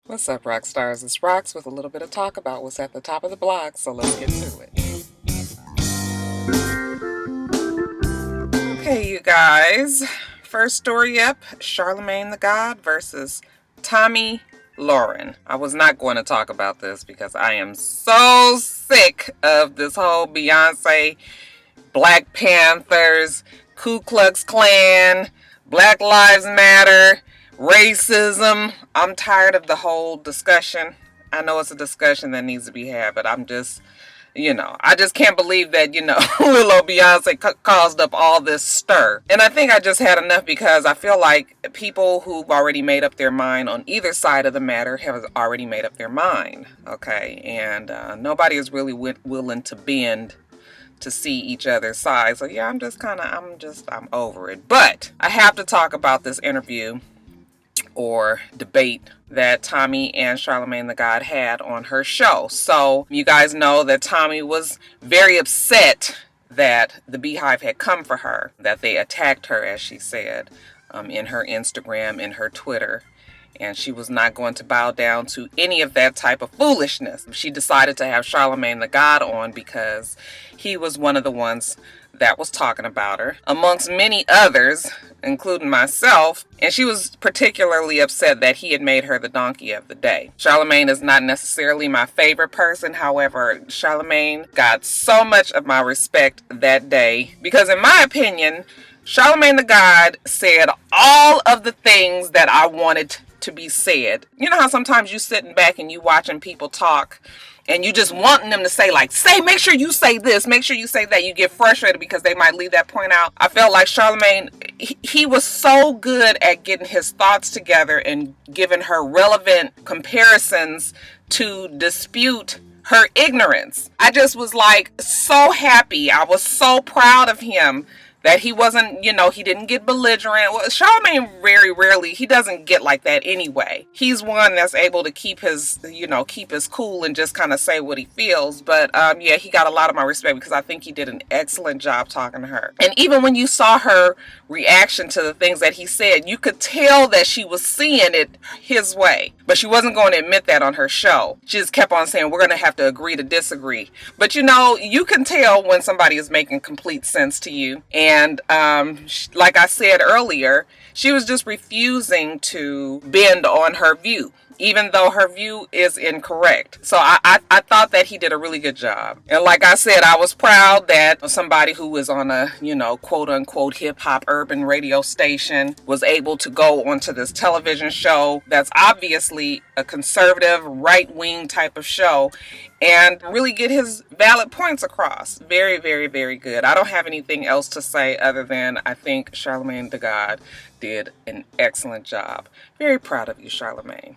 What's up, Roxstars? It's Rox with a little bit of talk about what's at the top of the blog, so let's get to it. Okay, you guys. First story up, Charlamagne the God versus Tomi Lauren. I was not going to talk about this because I am so sick of this whole Beyonce, Black Panthers, Ku Klux Klan, Black Lives Matter, racism. I'm tired of the whole discussion. I know it's a discussion that needs to be had, but I'm just, I just can't believe that, little old Beyonce caused up all this stir. And I think I just had enough because I feel like people who've already made up their mind on either side of the matter have already made up their mind, okay? And nobody is really willing to bend to see each other's side. So yeah, I'm over it. But I have to talk about this interview or debate that Tomi and Charlamagne the God had on her show. So you guys know that Tomi was very upset that the Beehive had come for her, that they attacked her, as she said, in her Instagram, in her Twitter. And she was not going to bow down to any of that type of foolishness. She decided to have Charlamagne the God on because he was one of the ones that was talking about her, amongst many others, including myself. And she was particularly upset that he had made her the donkey of the day. Charlamagne is not necessarily my favorite person. However, Charlamagne got so much of my respect that day because, in my opinion, Charlamagne the God said all of the things that I wanted to be said. You know how sometimes you sitting back and you watching people talk and you just wanting them to say, like, make sure you say this, make sure you say that. You get frustrated because they might leave that point out. I felt like Charlamagne, he was so good at getting his thoughts together and giving her relevant comparisons to dispute her ignorance. I just was like so happy. I was so proud of him that he wasn't, he didn't get belligerent. Well, Charlamagne very rarely, he doesn't get like that anyway. He's one that's able to keep his cool and just kind of say what he feels. But yeah, he got a lot of my respect because I think he did an excellent job talking to her. And even when you saw her reaction to the things that he said, you could tell that she was seeing it his way. But she wasn't going to admit that on her show. She just kept on saying, we're going to have to agree to disagree. But you can tell when somebody is making complete sense to you. And like I said earlier, she was just refusing to bend on her view, even though her view is incorrect. So I thought that he did a really good job. And like I said, I was proud that somebody who was on a, quote unquote hip hop urban radio station was able to go onto this television show that's obviously a conservative right wing type of show and really get his valid points across. Very, very, very good. I don't have anything else to say other than I think Charlamagne the God did an excellent job. Very proud of you, Charlamagne.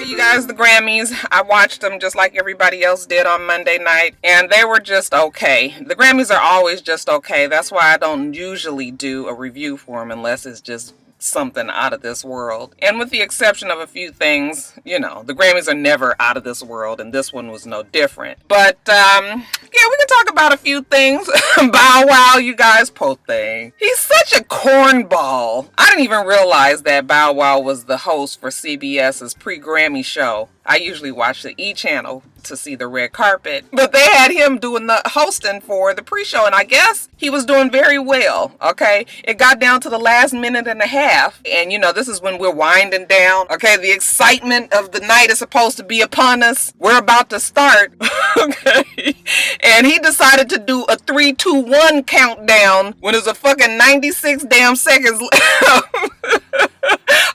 You guys, the Grammys, I watched them just like everybody else did on Monday night, and they were just okay. The Grammys are always just okay. That's why I don't usually do a review for them unless it's just something out of this world. And with the exception of a few things, the Grammys are never out of this world, and this one was no different. But yeah, we can talk about a few things. Bow Wow, you guys, poor thing. He's such a cornball. I didn't even realize that Bow Wow was the host for CBS's pre-Grammy show. I usually watch the E! Channel to see the red carpet, but they had him doing the hosting for the pre-show, and I guess he was doing very well, okay? It got down to the last minute and a half, and this is when we're winding down, okay? The excitement of the night is supposed to be upon us. We're about to start, okay? And he decided to do a 3, 2, 1 countdown when there's a fucking 96 damn seconds left.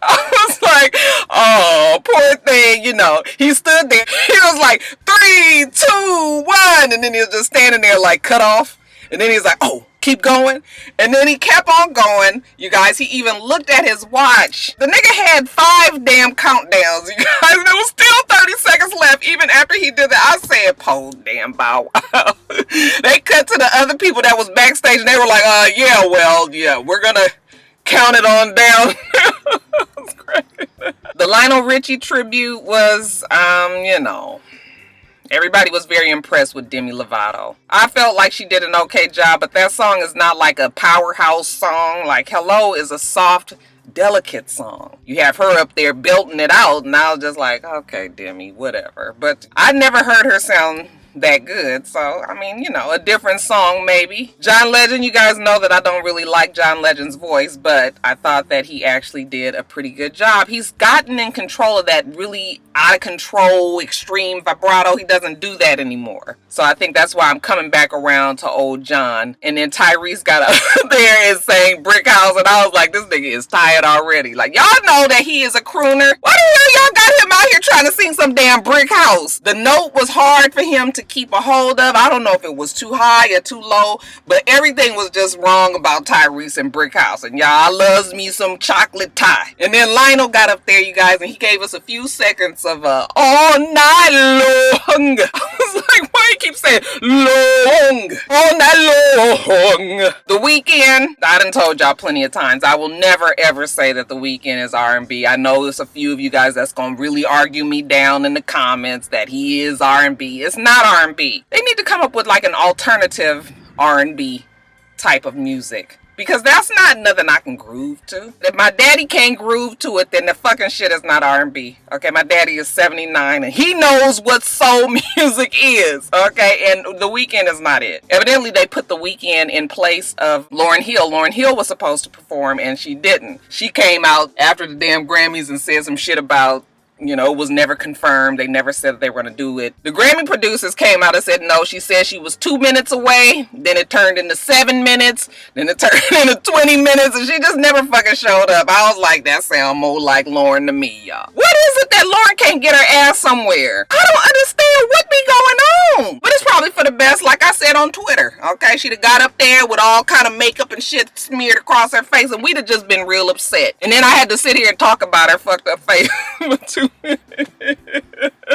I was like, oh, poor thing, he stood there. He was like, 3, 2, 1. And then he was just standing there like cut off. And then he's like, oh, keep going. And then he kept on going. You guys, he even looked at his watch. The nigga had 5 damn countdowns, you guys. And there was still 30 seconds left even after he did that. I said, po damn Bow Wow. They cut to the other people that was backstage and they were like, yeah, we're gonna count it on down. That's great. The Lionel Richie tribute was, everybody was very impressed with Demi Lovato. I felt like she did an okay job, but that song is not like a powerhouse song. Like Hello is a soft delicate song. You have her up there belting it out, and I was just like, okay, Demi, whatever. But I never heard her sound that good, so I mean, you know, a different song maybe. John Legend, you guys know that I don't really like John Legend's voice, but I thought that he actually did a pretty good job. He's gotten in control of that really out of control extreme vibrato. He doesn't do that anymore, so I think that's why I'm coming back around to old John. And then Tyrese got up there and sang Brick House, and I was like, this nigga is tired already. Like, y'all know that he is a crooner. Why the hell y'all got him out here trying to sing some damn Brick House? The note was hard for him to keep a hold of. I don't know if it was too high or too low, but everything was just wrong about Tyrese and Brick House. And y'all loves me some chocolate tie. And then Lionel got up there, you guys, and he gave us a few seconds of all night long. I was like, why you keep saying long? All night long. The Weeknd, I done told y'all plenty of times, I will never ever say that The Weeknd is R&B. I know there's a few of you guys that's gonna really argue me down in the comments that he is R&B. It's not R&B. They need to come up with like an alternative R&B type of music, because that's not nothing I can groove to. If my daddy can't groove to it, then the fucking shit is not R&B. Okay, my daddy is 79 and he knows what soul music is. Okay, and The Weeknd is not it. Evidently, they put The Weeknd in place of Lauryn Hill. Lauryn Hill was supposed to perform and she didn't. She came out after the damn Grammys and said some shit about, you know, it was never confirmed. They never said that they were going to do it. The Grammy producers came out and said no. She said she was 2 minutes away. Then it turned into 7 minutes. Then it turned into 20 minutes. And she just never fucking showed up. I was like, that sound more like Lauren to me, y'all. What is it that Lauren can't get her ass somewhere? I don't understand what be going on. But it's probably for the best, like I said on Twitter. Okay, she'd have got up there with all kind of makeup and shit smeared across her face, and we'd have just been real upset. And then I had to sit here and talk about her fucked up face for 2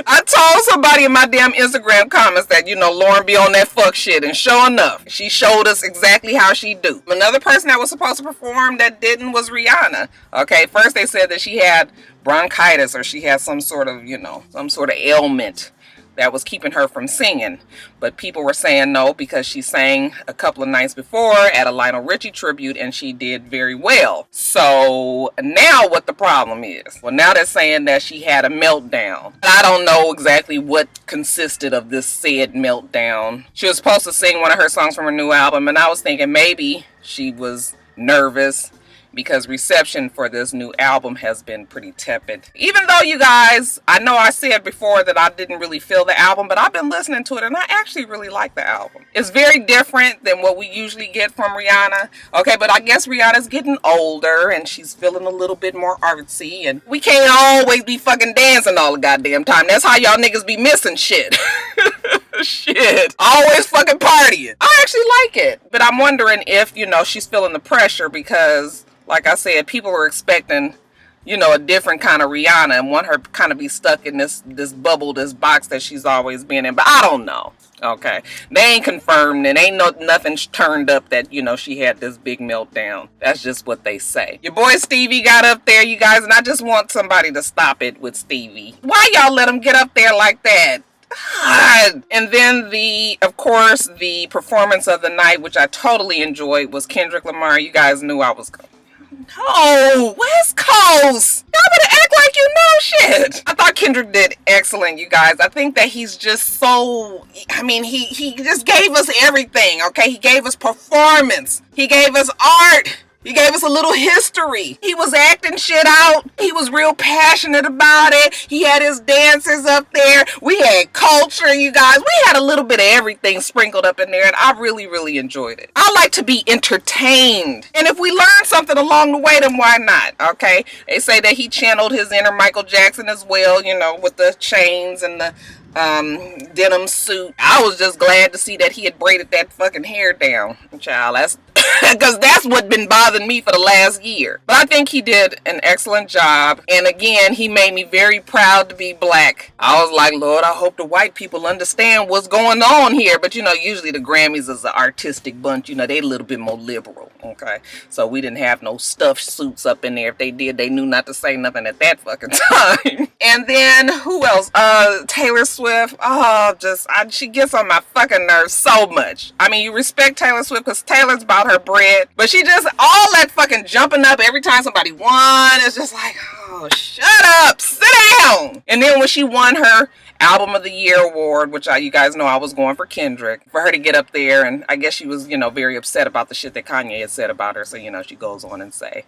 I told somebody in my damn Instagram comments that, you know, Lauren be on that fuck shit, and sure enough, she showed us exactly how she do. Another person that was supposed to perform that didn't was Rihanna. Okay, first they said that she had bronchitis, or she had some sort of, you know, some sort of ailment that was keeping her from singing. But people were saying no, because she sang a couple of nights before at a Lionel Richie tribute and she did very well. So now what the problem is? Well, now they're saying that she had a meltdown. I don't know exactly what consisted of this said meltdown. She was supposed to sing one of her songs from her new album, and I was thinking maybe she was nervous, because reception for this new album has been pretty tepid. Even though, you guys, I know I said before that I didn't really feel the album, but I've been listening to it and I actually really like the album. It's very different than what we usually get from Rihanna. Okay, but I guess Rihanna's getting older and she's feeling a little bit more artsy, and we can't always be fucking dancing all the goddamn time. That's how y'all niggas be missing shit. Shit. Always fucking partying. I actually like it, but I'm wondering if, you know, she's feeling the pressure because, like I said, people were expecting, you know, a different kind of Rihanna and want her to kind of be stuck in this bubble, this box that she's always been in. But I don't know. Okay. They ain't confirmed, and ain't nothing turned up that, you know, she had this big meltdown. That's just what they say. Your boy Stevie got up there, you guys, and I just want somebody to stop it with Stevie. Why y'all let him get up there like that? God. And then of course, the performance of the night, which I totally enjoyed, was Kendrick Lamar. You guys knew I was going. No, West Coast. Y'all better act like you know shit. I thought Kendrick did excellent, you guys. I think that he's just so, I mean, he just gave us everything, okay? He gave us performance. He gave us art. He gave us a little history. He was acting shit out. He was real passionate about it. He had his dancers up there. We had culture, you guys. We had a little bit of everything sprinkled up in there, and I really, really enjoyed it. I like to be entertained. And if we learn something along the way, then why not? Okay? They say that he channeled his inner Michael Jackson as well, you know, with the chains and the denim suit. I was just glad to see that he had braided that fucking hair down, child. That's because that's what been bothering me for the last year. But I think he did an excellent job, and again, he made me very proud to be black. I was like, Lord, I hope the white people understand what's going on here. But you know, usually the Grammys is an artistic bunch. You know, they a little bit more liberal. Okay, so we didn't have no stuffed suits up in there. If they did, they knew not to say nothing at that fucking time. And then who else? Taylor Swift. Oh, she gets on my fucking nerves so much. I mean, you respect Taylor Swift because Taylor's about about her bread. But she just, all that fucking jumping up every time somebody won, it's just like, oh, shut up, sit down. And then when she won her Album of the Year award, which you guys know I was going for Kendrick, for her to get up there, and I guess she was, very upset about the shit that Kanye had said about her. So, she goes on and say,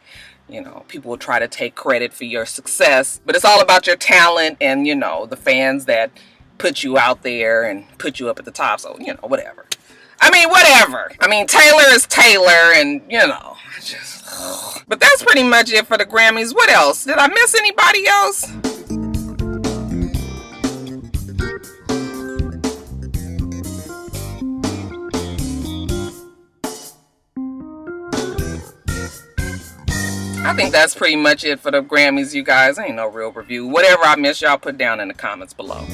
people will try to take credit for your success, but it's all about your talent and, the fans that put you out there and put you up at the top. So, whatever. Whatever. Taylor is Taylor, and, just... Ugh. But that's pretty much it for the Grammys. What else? Did I miss anybody else? I think that's pretty much it for the Grammys, you guys. Ain't no real review. Whatever I missed, y'all put down in the comments below.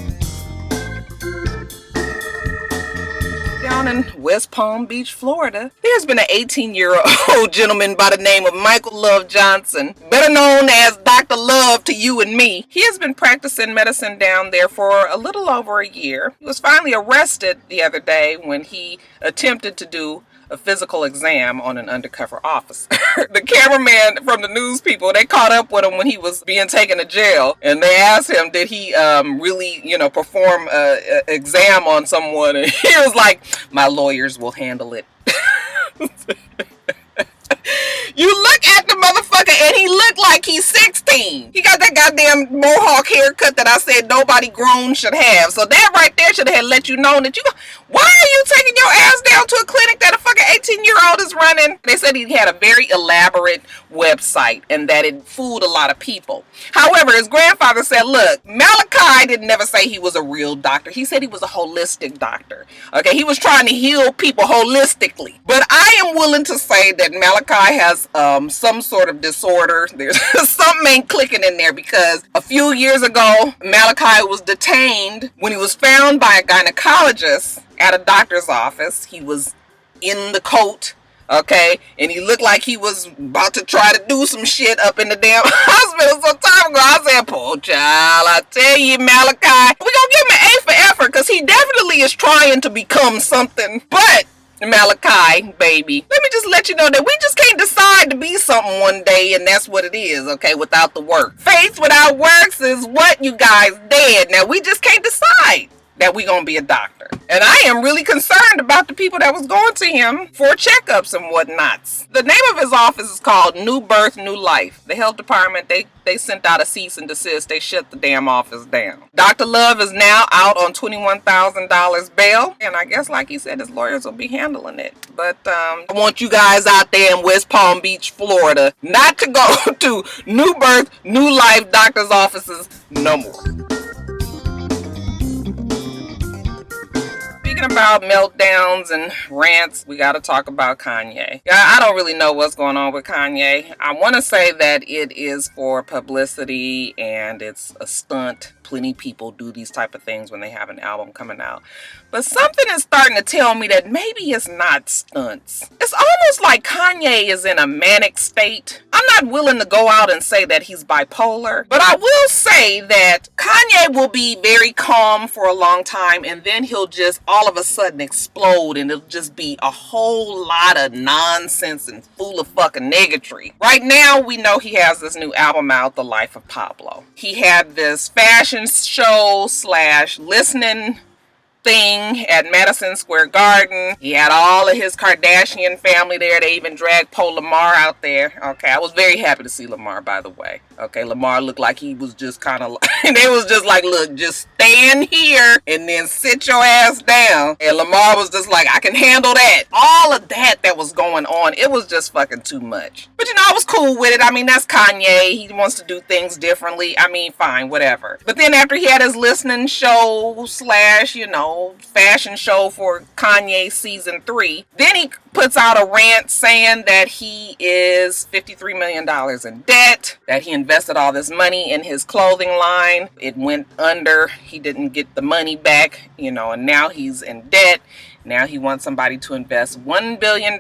Down in West Palm Beach, Florida, there's been an 18-year-old gentleman by the name of Michael Love Johnson, better known as Dr. Love to you and me. He has been practicing medicine down there for a little over a year. He was finally arrested the other day when he attempted to do a physical exam on an undercover officer. The cameraman from the news people, they caught up with him when he was being taken to jail, and they asked him, did he really, perform an exam on someone? And he was like, my lawyers will handle it. You look at the motherfucker and he looked like he's 16. He got that goddamn mohawk haircut that I said nobody grown should have. So that right there should have let you know that why are you taking your ass down to a clinic that a fucking 18-year-old is running? They said he had a very elaborate website and that it fooled a lot of people. However, his grandfather said, look, Malachi didn't never say he was a real doctor. He said he was a holistic doctor. Okay, he was trying to heal people holistically. But I am willing to say that Malachi has some sort of disorder. There's something ain't clicking in there, because a few years ago, Malachi was detained when he was found by a gynecologist at a doctor's office. He was in the coat, okay, and he looked like he was about to try to do some shit up in the damn hospital some time ago. I said, poor child, I tell you, Malachi, we gonna give him an A for effort, because he definitely is trying to become something. But Malachi, baby, let me just let you know that we just can't decide to be something one day, and that's what it is, okay, without the work. Faith without works is what, you guys, dead. Now, we just can't decide that we gonna be a doctor. And I am really concerned about the people that was going to him for checkups and whatnots. The name of his office is called New Birth, New Life. The health department, they sent out a cease and desist. They shut the damn office down. Dr. Love is now out on $21,000 bail. And I guess, like he said, his lawyers will be handling it. But I want you guys out there in West Palm Beach, Florida, not to go to New Birth, New Life doctor's offices no more. Speaking about meltdowns and rants, we got to talk about Kanye. I don't really know what's going on with Kanye. I want to say that it is for publicity and it's a stunt. Plenty of people do these type of things when they have an album coming out. But something is starting to tell me that maybe it's not stunts. It's almost like Kanye is in a manic state. I'm not willing to go out and say that he's bipolar, but I will say that Kanye will be very calm for a long time, and then he'll just all of a sudden explode, and it'll just be a whole lot of nonsense and full of fucking negatory. Right now, we know he has this new album out, The Life of Pablo. He had this fashion show / listening thing at Madison Square Garden. He had all of his Kardashian family there. They even dragged Paul Lamar out there. Okay, I was very happy to see Lamar, by the way. Okay, Lamar looked like he was just kind of they was just like, look, just stand here and then sit your ass down. And Lamar was just like, I can handle that. All of that was going on, it was just fucking too much. But I was cool with it. I mean, that's Kanye. He wants to do things differently. I mean, fine, whatever. But then after he had his listening show / fashion show for Kanye season 3, then he puts out a rant saying that he is $53 million in debt, that he invested all this money in his clothing line. It went under. He didn't get the money back, and now he's in debt. Now he wants somebody to invest $1 billion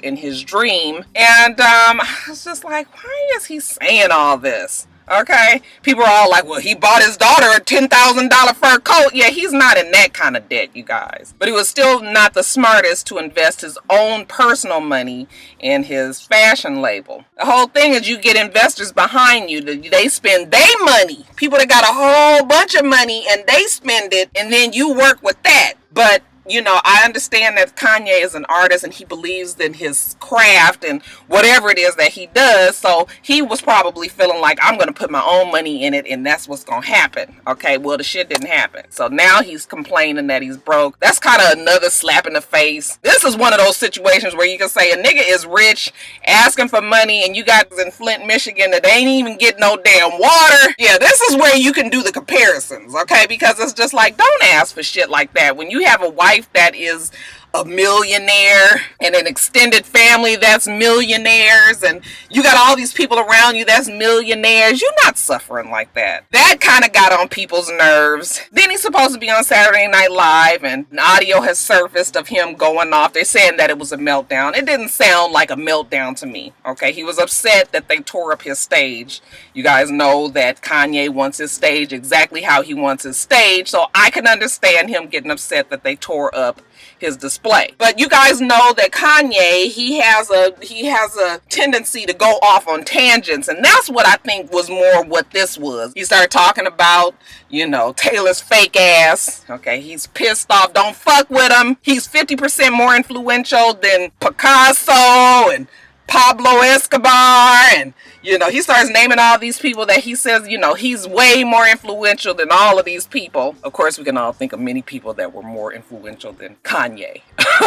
in his dream. And I was just like, why is he saying all this? Okay? People are all like, well, he bought his daughter a $10,000 fur coat. Yeah, he's not in that kind of debt, you guys. But he was still not the smartest to invest his own personal money in his fashion label. The whole thing is you get investors behind you. They spend their money. People that got a whole bunch of money and they spend it, and then you work with that. But you know, I understand that Kanye is an artist and he believes in his craft and whatever it is that he does. So he was probably feeling like, I'm going to put my own money in it and that's what's going to happen. Okay, well, the shit didn't happen. So now he's complaining that he's broke. That's kind of another slap in the face. This is one of those situations where you can say a nigga is rich, asking for money, and you got in Flint, Michigan that they ain't even get no damn water. Yeah, this is where you can do the comparisons, okay? Because it's just like, don't ask for shit like that. When you have a wife that is a millionaire and an extended family that's millionaires and you got all these people around you that's millionaires, you're not suffering like that. That kind of got on people's nerves. Then he's supposed to be on Saturday Night Live and an audio has surfaced of him going off. They're saying that it was a meltdown. It didn't sound like a meltdown to me. Okay, he was upset that they tore up his stage. You guys know that Kanye wants his stage exactly how he wants his stage, so I can understand him getting upset that they tore up his display. But you guys know that Kanye, he has a tendency to go off on tangents, and that's what I think was more what this was. He started talking about, you know, Taylor's fake ass. Okay, he's pissed off. Don't fuck with him. He's 50% more influential than Picasso and Pablo Escobar, and you know, he starts naming all these people that he says, you know, he's way more influential than all of these people. Of course, we can all think of many people that were more influential than Kanye.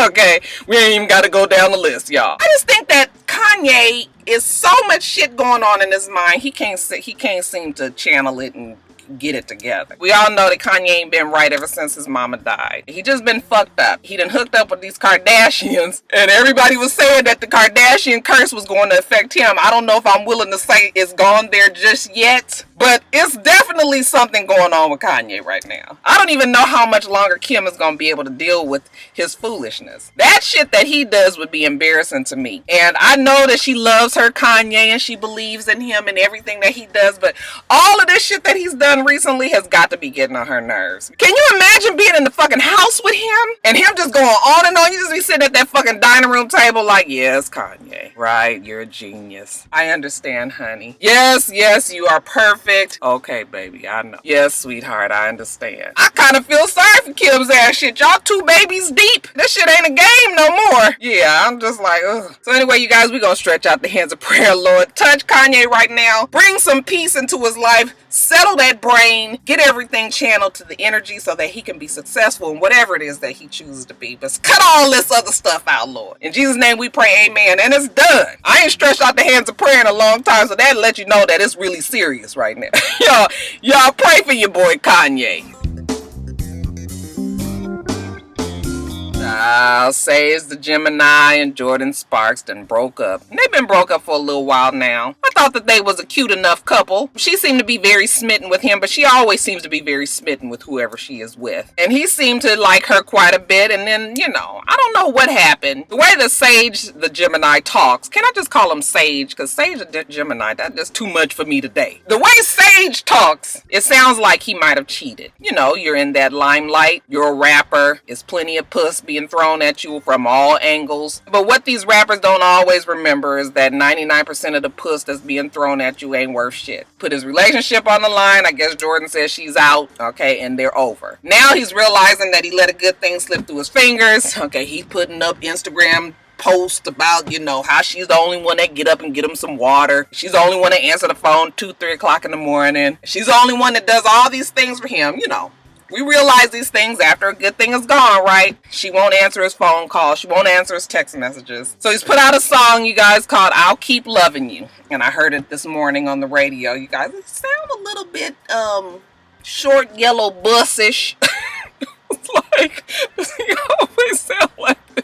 Okay, we ain't even got to go down the list, y'all. I just think that Kanye is so much shit going on in his mind. He can't seem to channel it and get it together. We all know that Kanye ain't been right ever since his mama died. He just been fucked up. He done hooked up with these Kardashians, and everybody was saying that the Kardashian curse was going to affect him. I don't know if I'm willing to say it's gone there just yet, but it's definitely something going on with Kanye right now. I don't even know how much longer Kim is going to be able to deal with his foolishness. That shit that he does would be embarrassing to me. And I know that she loves her Kanye and she believes in him and everything that he does, but all of this shit that he's done recently has got to be getting on her nerves. Can you imagine being in the fucking house with him and him just going on and on? You just be sitting at that fucking dining room table like, yes, Kanye, right, you're a genius. I understand, honey. Yes, you are perfect. Okay, baby, I know. Yes, sweetheart, I understand. I kind of feel sorry for Kim's ass shit. Y'all 2 babies deep. This shit ain't a game no more. Yeah, I'm just like, ugh. So anyway, you guys, we gonna stretch out the hands of prayer, Lord. Touch Kanye right now. Bring some peace into his life. Settle that brain. Get everything channeled to the energy so that he can be successful in whatever it is that he chooses to be. But cut all this other stuff out, Lord. In Jesus' name we pray, amen. And it's done. I ain't stretched out the hands of prayer in a long time, so that'll let you know that it's really serious right now. Y'all pray for your boy Kanye. I'll say it's the Gemini and Jordan Sparks done broke up. And they've been broke up for a little while now. I thought that they was a cute enough couple. She seemed to be very smitten with him, but she always seems to be very smitten with whoever she is with. And he seemed to like her quite a bit. And then, you know, I don't know what happened. The way that Sage, the Gemini, talks, can I just call him Sage? Because Sage the Gemini, that's just too much for me today. The way Sage talks, it sounds like he might have cheated. You know, you're in that limelight. You're a rapper. It's plenty of puss being thrown at you from all angles. But what these rappers don't always remember is that 99% of the puss that's being thrown at you ain't worth shit. Put his relationship on the line. I guess Jordan says she's out. Okay, and they're over. Now he's realizing that he let a good thing slip through his fingers. Okay, he's putting up Instagram post about, you know, how she's the only one that get up and get him some water. She's the only one that answer the phone 2-3 o'clock in the morning. She's the only one that does all these things for him, you know. We realize these things after a good thing is gone, right? She won't answer his phone calls. She won't answer his text messages. So he's put out a song, you guys, called I'll Keep Loving You. And I heard it this morning on the radio. You guys, it sound a little bit, short yellow bussish. It's like, he always sound like this.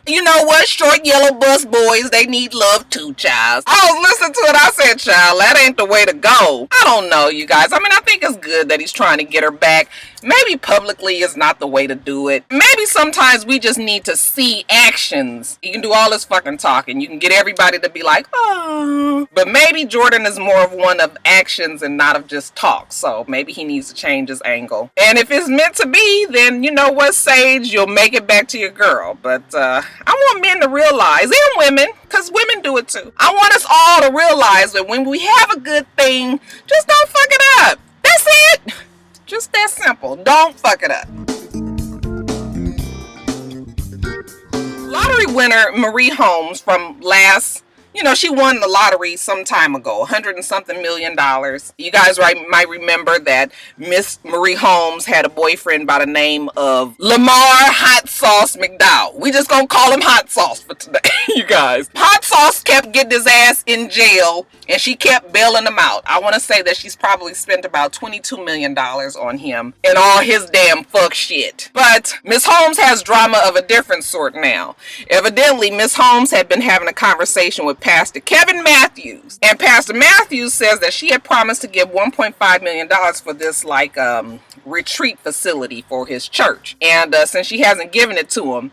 You know what? Short yellow bus boys, they need love too, child. I was listening to it. I said, child, that ain't the way to go. I don't know, you guys. I mean, I think it's good that he's trying to get her back. Maybe publicly is not the way to do it. Maybe sometimes we just need to see actions. You can do all this fucking talking. You can get everybody to be like, oh. But maybe Jordan is more of one of actions and not of just talk. So maybe he needs to change his angle. And if it's meant to be, then you know what, Sage? You'll make it back to your girl. But I want men to realize, and women, because women do it too. I want us all to realize that when we have a good thing, just don't fuck it up. That's it. Just that simple. Don't fuck it up. Lottery winner Marie Holmes from she won the lottery some time ago, $100 and something million. You guys might remember that Miss Marie Holmes had a boyfriend by the name of Lamar Hot Sauce McDowell. We just gonna call him Hot Sauce for today, you guys. Hot Sauce kept getting his ass in jail, and she kept bailing him out. I want to say that she's probably spent about $22 million on him and all his damn fuck shit. But Miss Holmes has drama of a different sort now. Evidently, Miss Holmes had been having a conversation with Pastor Kevin Matthews, and Pastor Matthews says that she had promised to give $1.5 million for this retreat facility for his church. And since she hasn't given it to him,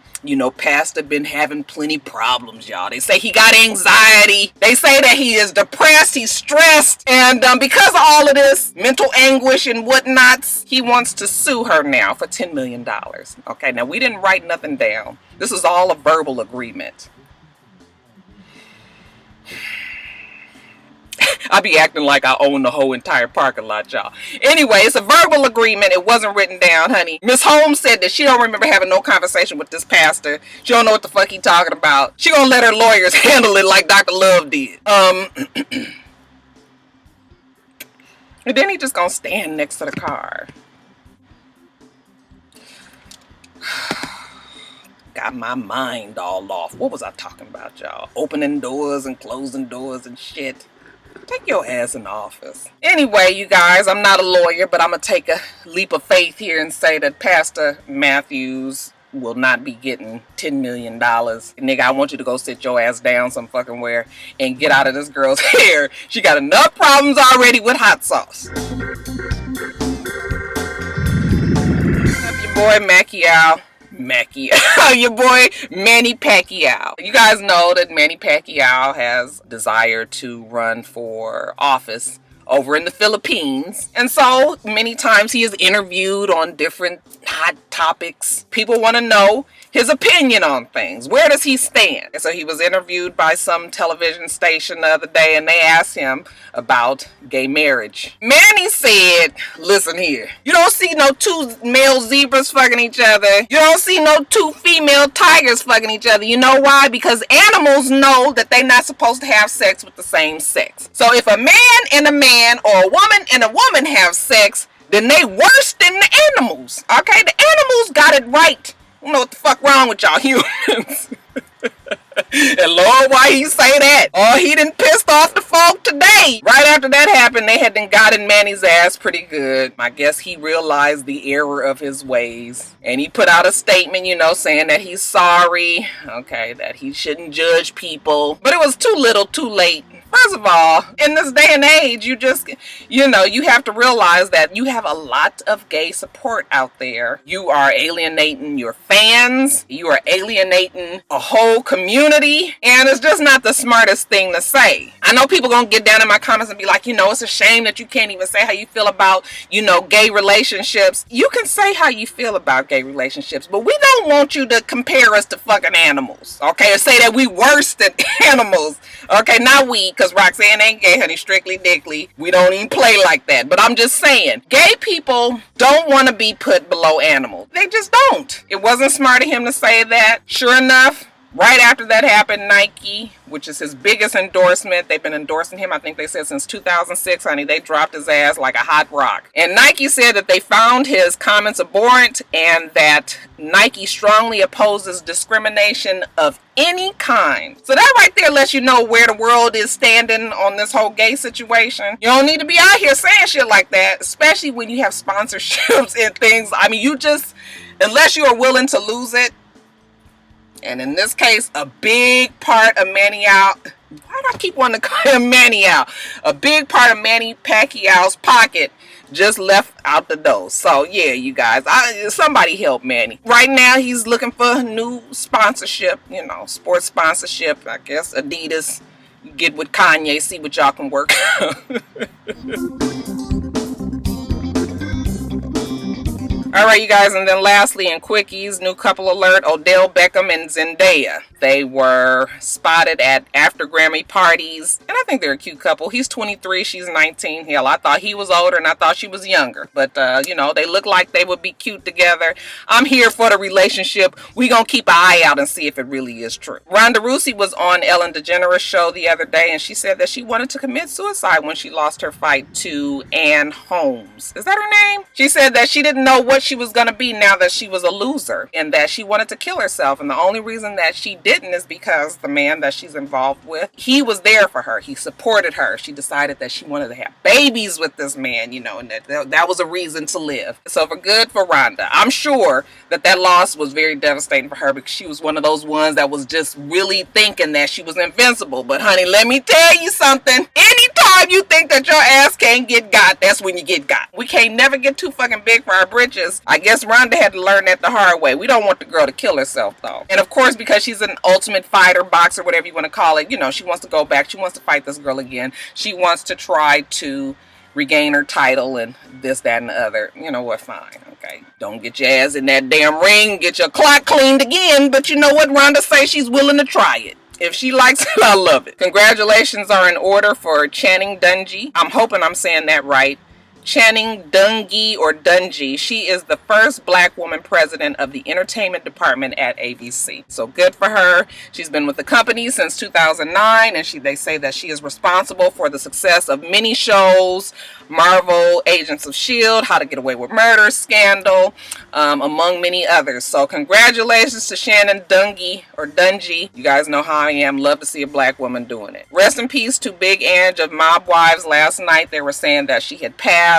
Pastor been having plenty problems, y'all. They say he got anxiety. They say that he is depressed, he's stressed, and because of all of this mental anguish and whatnots, he wants to sue her now for $10 million. Okay, now we didn't write nothing down. This is all a verbal agreement. I be acting like I own the whole entire parking lot, y'all. Anyway, it's a verbal agreement. It wasn't written down, honey. Miss Holmes said that she don't remember having no conversation with this pastor. She don't know what the fuck he talking about. She gonna let her lawyers handle it like Dr. Love did. And then he just gonna stand next to the car. Got my mind all off. What was I talking about, y'all? Opening doors and closing doors and shit. Take your ass in the office. Anyway, you guys, I'm not a lawyer, but I'm going to take a leap of faith here and say that Pastor Matthews will not be getting $10 million. Nigga, I want you to go sit your ass down some fucking where and get out of this girl's hair. She got enough problems already with hot sauce. Have your boy your boy Manny Pacquiao. You guys know that Manny Pacquiao has desire to run for office over in the Philippines, and so many times he is interviewed on different hot topics. People want to know his opinion on things. Where does he stand? And so he was interviewed by some television station the other day, and they asked him about gay marriage. Manny said, listen here, you don't see no two male zebras fucking each other. You don't see no two female tigers fucking each other. You know why? Because animals know that they're not supposed to have sex with the same sex. So if a man and a man or a woman and a woman have sex, then they worse than the animals. Okay? The animals got it right. I don't know what the fuck wrong with y'all humans. And Lord, why he say that? Oh, he done pissed off the folk today. Right after that happened, they had done got in Manny's ass pretty good. I guess he realized the error of his ways. And he put out a statement, saying that he's sorry. Okay, that he shouldn't judge people. But it was too little, too late. First of all, in this day and age, you have to realize that you have a lot of gay support out there. You are alienating your fans. You are alienating a whole community. And it's just not the smartest thing to say. I know people gonna get down in my comments and be like, it's a shame that you can't even say how you feel about, gay relationships. You can say how you feel about gay relationships, but we don't want you to compare us to fucking animals. Okay, or say that we worse than animals. Okay, not we. Because Roxanne ain't gay, honey, strictly dickly. We don't even play like that. But I'm just saying, gay people don't want to be put below animals. They just don't. It wasn't smart of him to say that. Sure enough, right after that happened, Nike, which is his biggest endorsement, they've been endorsing him, I think they said since 2006, honey, they dropped his ass like a hot rock. And Nike said that they found his comments abhorrent and that Nike strongly opposes discrimination of any kind. So that right there lets you know where the world is standing on this whole gay situation. You don't need to be out here saying shit like that, especially when you have sponsorships and things. I mean, unless you are willing to lose it, And in this case, a big part of Manny out. Why do I keep wanting to call him Manny out? A big part of Manny Pacquiao's pocket just left out the door. So yeah, you guys, somebody help Manny. Right now, he's looking for new sponsorship. You know, sports sponsorship. I guess Adidas. Get with Kanye, see what y'all can work. All right, you guys, and then lastly, in quickies, new couple alert, Odell Beckham and Zendaya. They were spotted at after Grammy parties, and I think they're a cute couple. He's 23, she's 19. Hell, I thought he was older, and I thought she was younger. But, you know, they look like they would be cute together. I'm here for the relationship. We gonna keep an eye out and see if it really is true. Ronda Rousey was on Ellen DeGeneres' show the other day, and she said that she wanted to commit suicide when she lost her fight to Ann Holmes. Is that her name? She said that she didn't know what she was going to be now that she was a loser, and that she wanted to kill herself, and the only reason that she didn't is because the man that she's involved with, he was there for her. He supported her. She decided that she wanted to have babies with this man, you know, and that was a reason to live. So for good for Rhonda. I'm sure that loss was very devastating for her, because she was one of those ones that was just really thinking that she was invincible. But honey, let me tell you something. Anytime you think that your ass can't get got, that's when you get got. We can't never get too fucking big for our britches. I guess Rhonda had to learn that the hard way. We don't want the girl to kill herself, though. And of course, because she's an ultimate fighter, boxer, whatever you want to call it, you know, she wants to go back. She wants to fight this girl again. She wants to try to regain her title and this, that, and the other. You know what? Fine. Okay. Don't get your ass in that damn ring. Get your clock cleaned again. But you know what? Rhonda says she's willing to try it. If she likes it, I love it. Congratulations are in order for Channing Dungey. I'm hoping I'm saying that right. Channing Dungey or Dungey. She is the first black woman president of the entertainment department at ABC. So good for her. She's been with the company since 2009, and they say that she is responsible for the success of many shows, Marvel, Agents of S.H.I.E.L.D., How to Get Away with Murder, Scandal, among many others. So congratulations to Shannon Dungey or Dungey. You guys know how I am. Love to see a black woman doing it. Rest in peace to Big Ang of Mob Wives. Last night they were saying that she had passed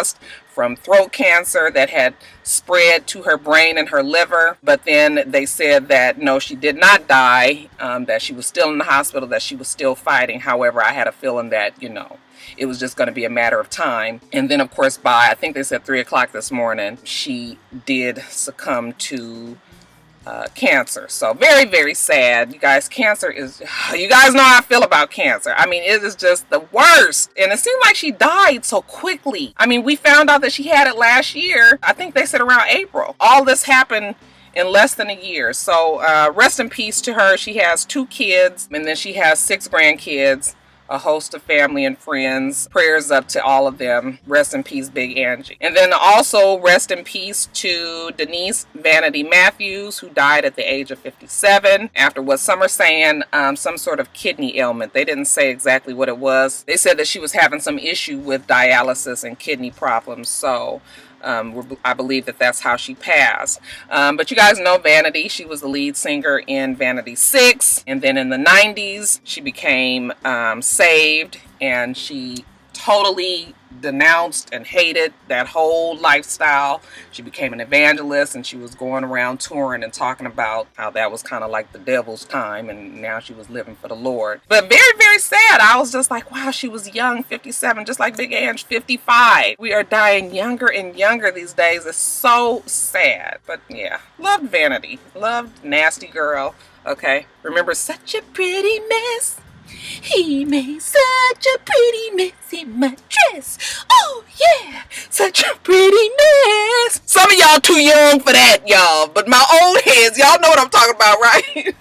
from throat cancer that had spread to her brain and her liver, but then they said that no, she did not die, that she was still in the hospital, that she was still fighting. However, I had a feeling that, you know, it was just going to be a matter of time. And then, of course, by, I think they said 3 o'clock this morning, she did succumb to cancer. So very, very sad. You guys, cancer is, you guys know how I feel about cancer. I mean, it is just the worst. And it seemed like she died so quickly. I mean, we found out that she had it last year. I think they said around April. All this happened in less than a year. So rest in peace to her. She has 2 kids, and then she has 6 grandkids, a host of family and friends. Prayers up to all of them. Rest in peace, Big Angie. And then also rest in peace to Denise Vanity Matthews, who died at the age of 57 after what some are saying, some sort of kidney ailment. They didn't say exactly what it was. They said that she was having some issue with dialysis and kidney problems. So I believe that that's how she passed. But you guys know Vanity. She was the lead singer in Vanity 6. And then in the 90s, she became saved. And she totally denounced and hated that whole lifestyle. She became an evangelist, and she was going around touring and talking about how that was kind of like the devil's time, and now she was living for the Lord. But very, very sad. I was just like, wow, she was young, 57, just like Big Ang, 55. We are dying younger and younger these days. It's so sad. But yeah, loved Vanity. Loved Nasty Girl. Okay. Remember, such a pretty mess. He made such a pretty mess in my dress. Oh yeah, such a pretty mess. Some of y'all too young for that, y'all. But my old heads, y'all know what I'm talking about, right?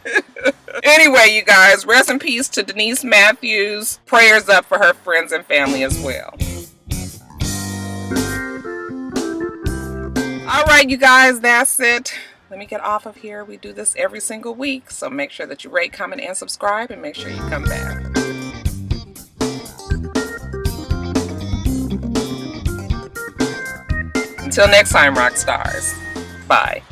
Anyway, you guys, rest in peace to Denise Matthews. Prayers up for her friends and family as well. All right, you guys, that's it. Let me get off of here. We do this every single week, so make sure that you rate, comment, and subscribe, and make sure you come back. Until next time, Roxstars. Bye.